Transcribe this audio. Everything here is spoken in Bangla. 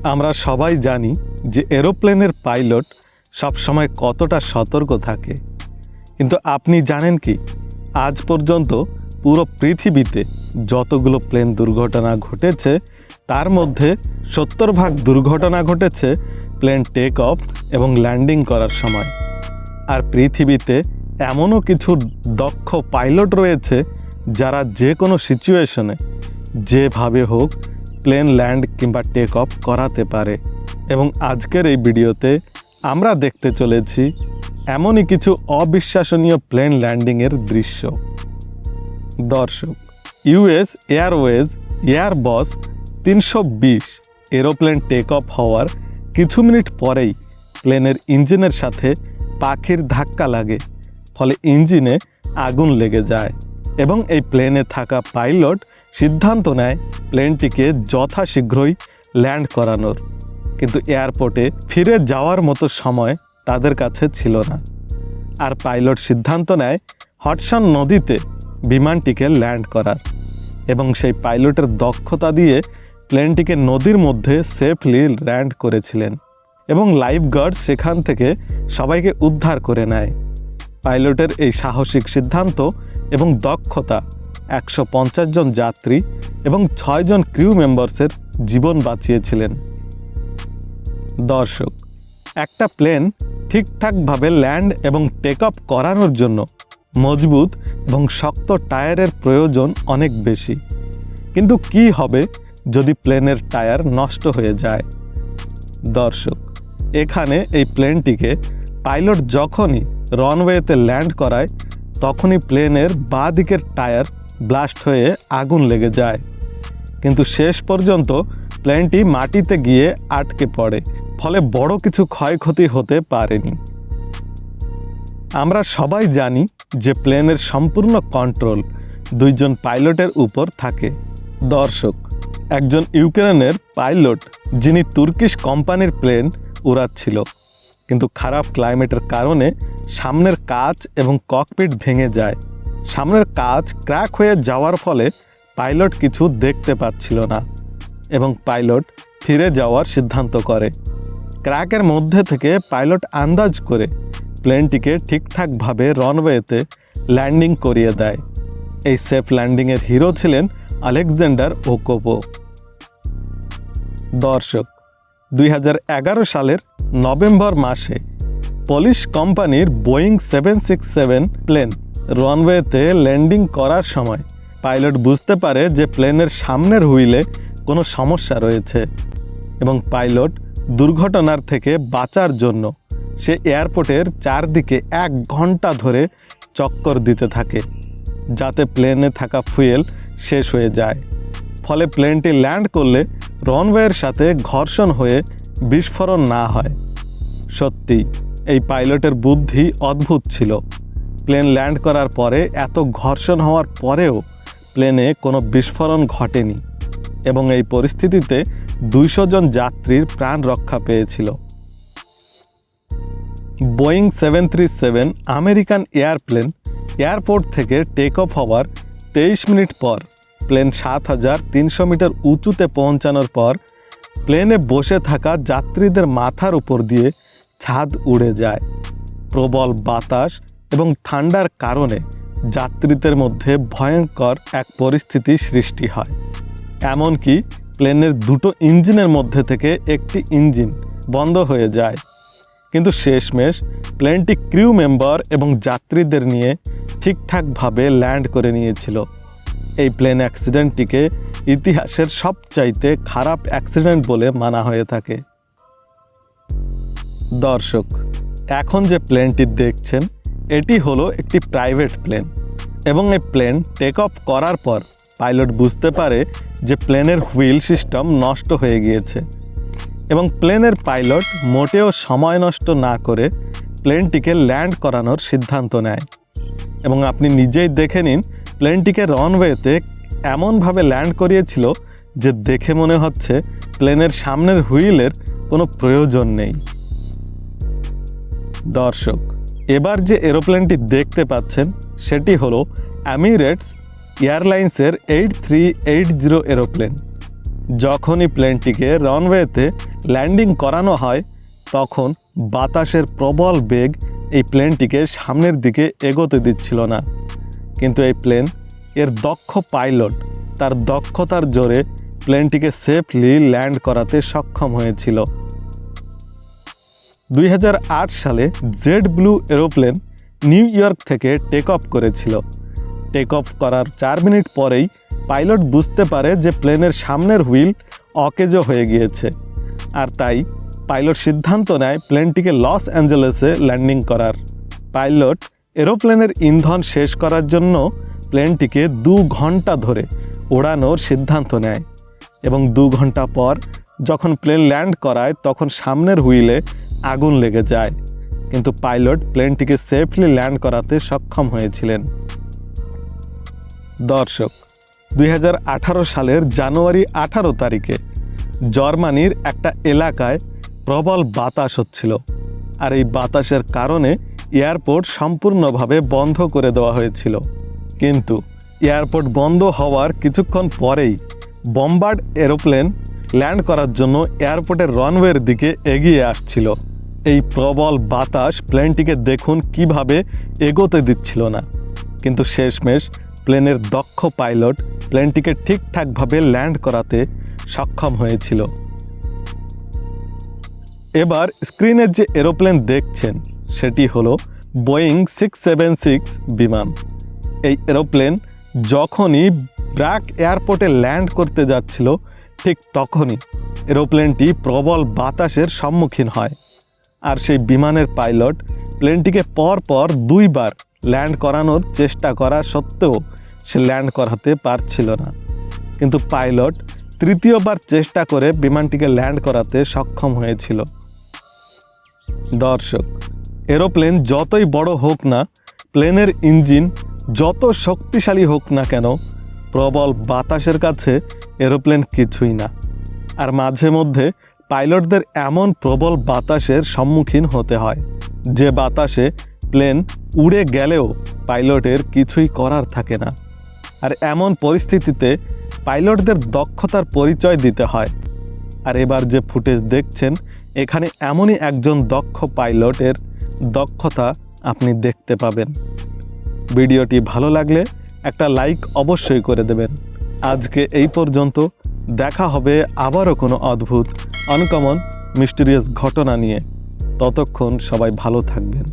আমরা সবাই জানি যে এরোপ্লেনের পাইলট সবসময় কতটা সতর্ক থাকে, কিন্তু আপনি জানেন কি আজ পর্যন্ত পুরো পৃথিবীতে যতগুলো প্লেন দুর্ঘটনা ঘটেছে তার মধ্যে 70% দুর্ঘটনা ঘটেছে প্লেন টেক অফ এবং ল্যান্ডিং করার সময়। আর পৃথিবীতে এমনও কিছু দক্ষ পাইলট রয়েছে যারা যে কোনো সিচুয়েশনে যেভাবে হোক প্লেন ল্যান্ড কিংবা টেক অফ করাতে পারে। এবং আজকের এই ভিডিওতে আমরা দেখতে চলেছি এমনই কিছু অবিশ্বাসনীয় প্লেন ল্যান্ডিংয়ের দৃশ্য। দর্শক, US Airways Airbus 320 aeroplane take off হওয়ার কিছু মিনিট পরেই প্লেনের ইঞ্জিনের সাথে পাখির ধাক্কা লাগে, ফলে ইঞ্জিনে আগুন লেগে যায় এবং এই প্লেনে থাকা পাইলট সিদ্ধান্ত নেয় প্লেনটিকে যথাশীঘ্রই ল্যান্ড করানোর। কিন্তু এয়ারপোর্টে ফিরে যাওয়ার মতো সময় তাদের কাছে ছিল না, আর পাইলট সিদ্ধান্ত নেয় হডসন নদীতে বিমানটিকে ল্যান্ড করার। এবং সেই পাইলটের দক্ষতা দিয়ে প্লেনটিকে নদীর মধ্যে সেফলি ল্যান্ড করেছিলেন এবং লাইফগার্ড সেখান থেকে সবাইকে উদ্ধার করে নেয়। পাইলটের এই সাহসিক সিদ্ধান্ত এবং দক্ষতা 150 জন যাত্রী এবং 6 জন ক্রিউ মেম্বার্সের জীবন বাঁচিয়েছিলেন। দর্শক, একটা প্লেন ঠিকঠাকভাবে ল্যান্ড এবং টেক অফ করানোর জন্য মজবুত এবং শক্ত টায়ারের প্রয়োজন অনেক বেশি। কিন্তু কি হবে যদি প্লেনের টায়ার নষ্ট হয়ে যায়? দর্শক, এখানে এই প্লেনটিকে পাইলট যখনই রানওয়েতে ল্যান্ড করায় তখনই প্লেনের বাঁ দিকের টায়ার ব্লাস্ট হয়ে আগুন লেগে যায়, কিন্তু শেষ পর্যন্ত প্লেনটি মাটিতে গিয়ে আটকে পড়ে, ফলে বড় কিছু ক্ষয়ক্ষতি হতে পারেনি। আমরা সবাই জানি যে প্লেনের সম্পূর্ণ কন্ট্রোল 2 জন পাইলটের উপর থাকে। দর্শক, একজন ইউক্রেনের পাইলট যিনি তুর্কিশ কোম্পানির প্লেন উড়াচ্ছিল, কিন্তু খারাপ ক্লাইমেটের কারণে সামনের কাচ এবং ককপিট ভেঙে যায়। সামনের কাচ ক্র্যাক হয়ে যাওয়ার ফলে পাইলট কিছু দেখতে পাচ্ছিল না এবং পাইলট ফিরে যাওয়ার সিদ্ধান্ত করে। ক্র্যাকের মধ্যে থেকে পাইলট আন্দাজ করে প্লেনটিকে ঠিকঠাকভাবে রানওয়েতে ল্যান্ডিং করিয়ে দেয়। এই সেফ ল্যান্ডিংয়ের হিরো ছিলেন আলেকজান্ডার ওকোপো। দর্শক, 2011 সালের নভেম্বর মাসে পোলিশ কোম্পানির বোয়িং 767 প্লেন রানওয়েতে ল্যান্ডিং করার সময় পাইলট বুঝতে পারে যে প্লেনের সামনের হুইলে কোনো সমস্যা রয়েছে এবং পাইলট দুর্ঘটনার থেকে বাঁচার জন্য সে এয়ারপোর্টের চারদিকে 1 ঘন্টা ধরে চক্কর দিতে থাকে যাতে প্লেনে থাকা ফুয়েল শেষ হয়ে যায়। ফলে প্লেনটি ল্যান্ড করলে রানওয়ের সাথে ঘর্ষণ হয়ে বিস্ফোরণ না হয়। সত্যি এই পাইলটের বুদ্ধি অদ্ভুত ছিল। প্লেন ল্যান্ড করার পরে এত ঘর্ষণ হওয়ার পরেও প্লেনে কোনো বিস্ফোরণ ঘটেনি এবং এই পরিস্থিতিতে 200 জন যাত্রীর প্রাণ রক্ষা পেয়েছিল। বোয়িং 737 আমেরিকান এয়ারপ্লেন এয়ারপোর্ট থেকে টেক অফ হওয়ার 23 মিনিট পর প্লেন 7300 মিটার উঁচুতে পৌঁছানোর পর প্লেনে বসে থাকা যাত্রীদের মাথার উপর দিয়ে ছাদ উড়ে যায়। প্রবল বাতাস এবং ঠান্ডার কারণে যাত্রীদের মধ্যে ভয়ঙ্কর এক পরিস্থিতি সৃষ্টি হয়। এমনকি প্লেনের 2টো ইঞ্জিনের মধ্যে থেকে একটি ইঞ্জিন বন্ধ হয়ে যায়। কিন্তু শেষমেশ প্লেনটি ক্রিউ মেম্বার এবং যাত্রীদের নিয়ে ঠিকঠাকভাবে ল্যান্ড করে নিয়েছিল। এই প্লেন অ্যাক্সিডেন্টটিকে ইতিহাসের সবচাইতে খারাপ অ্যাক্সিডেন্ট বলে মানা হয়ে থাকে। দর্শক, এখন যে প্লেনটি দেখছেন এটি হলো একটি প্রাইভেট প্লেন এবং এই প্লেন টেক অফ করার পর পাইলট বুঝতে পারে যে প্লেনের হুইল সিস্টেম নষ্ট হয়ে গিয়েছে এবং প্লেনের পাইলট মোটেও সময় নষ্ট না করে প্লেনটিকে ল্যান্ড করানোর সিদ্ধান্ত নেয়। এবং আপনি নিজেই দেখে নিন, প্লেনটিকে রানওয়েতে এমনভাবে ল্যান্ড করিয়েছিল যে দেখে মনে হচ্ছে প্লেনের সামনের হুইলের কোনো প্রয়োজন নেই। দর্শক, এবার যে এরোপ্লেনটি দেখতে পাচ্ছেন সেটি হলো এমিরেটস এয়ারলাইন্সের 8380 এরোপ্লেন। যখনই প্লেনটিকে রানওয়েতে ল্যান্ডিং করানো হয় তখন বাতাসের প্রবল বেগ এই প্লেনটিকে সামনের দিকে এগোতে দিচ্ছিল না। কিন্তু এই প্লেন এর দক্ষ পাইলট তার দক্ষতার জোরে প্লেনটিকে সেফলি ল্যান্ড করাতে সক্ষম হয়েছিল। 2008 সালে Z blue aeroplane new York থেকে টেক অফ করেছিল। টেক অফ করার 4 মিনিট পরেই পাইলট বুঝতে পারে যে প্লেনের সামনের হুইল অকেজো হয়ে গিয়েছে, আর তাই পাইলট সিদ্ধান্ত নেয় প্লেনটিকে লস অ্যাঞ্জেলেসে ল্যান্ডিং করার। পাইলট এরোপ্লেনের ইন্ধন শেষ করার জন্য প্লেনটিকে 2 ঘন্টা ধরে ওড়ানোর সিদ্ধান্ত নেয় এবং 2 ঘন্টা পর যখন প্লেন ল্যান্ড করায় তখন সামনের হুইলে আগুন লেগে যায়, কিন্তু পাইলট প্লেনটিকে সেফলি ল্যান্ড করাতে সক্ষম হয়েছিলেন। দর্শক, 2018 সালের জানুয়ারি 18 তারিখে জার্মানির একটা এলাকায় প্রবল বাতাস হচ্ছিল, আর এই বাতাসের কারণে এয়ারপোর্ট সম্পূর্ণভাবে বন্ধ করে দেওয়া হয়েছিল। কিন্তু এয়ারপোর্ট বন্ধ হওয়ার কিছুক্ষণ পরেই বম্বার্ড এরোপ্লেন ল্যান্ড করার জন্য এয়ারপোর্টের রানওয়ের দিকে এগিয়ে আসছিল। এই প্রবল বাতাস প্লেনটিকে দেখুন কিভাবে এগোতে দিচ্ছিল না, কিন্তু শেষমেশ প্লেনের দক্ষ পাইলট প্লেনটিকে ঠিকঠাকভাবে ল্যান্ড করাতে সক্ষম হয়েছিল। এবার স্ক্রিনে যে এরোপ্লেন দেখছেন সেটি হলো বোয়িং 676 বিমান। এই এরোপ্লেন যখনই ব্র্যাক এয়ারপোর্টে ল্যান্ড করতে যাচ্ছিল ঠিক তখনই এরোপ্লেনটি প্রবল বাতাসের সম্মুখীন হয়, আর সেই বিমানের পাইলট প্লেনটিকে পরপর 2 বার ল্যান্ড করানোর চেষ্টা করা সত্ত্বেও সে ল্যান্ড করাতে পারছিল না। কিন্তু পাইলট 3য়বার চেষ্টা করে বিমানটিকে ল্যান্ড করাতে সক্ষম হয়েছিল। দর্শক, এরোপ্লেন যতই বড় হোক না, প্লেনের ইঞ্জিন যত শক্তিশালী হোক না কেন, প্রবল বাতাসের কাছে এরোপ্লেন কিছুই না। আর মাঝে মধ্যে পাইলটদের এমন প্রবল বাতাসের সম্মুখীন হতে হয় যে বাতাসে প্লেন উড়ে গেলেও পাইলটের কিছুই করার থাকে না। আর এমন পরিস্থিতিতে পাইলটদের দক্ষতার পরিচয় দিতে হয়। আর এবার যে ফুটেজ দেখছেন এখানে এমনই একজন দক্ষ পাইলটের দক্ষতা আপনি দেখতে পাবেন। ভিডিওটি ভালো লাগলে একটা লাইক অবশ্যই করে দেবেন। আজকে এই পর্যন্ত, দেখা হবে আবারও কোনো অদ্ভুত, আনকমন, মিস্টিরিয়াস ঘটনা নিয়ে। ততক্ষণ সবাই ভালো থাকবেন।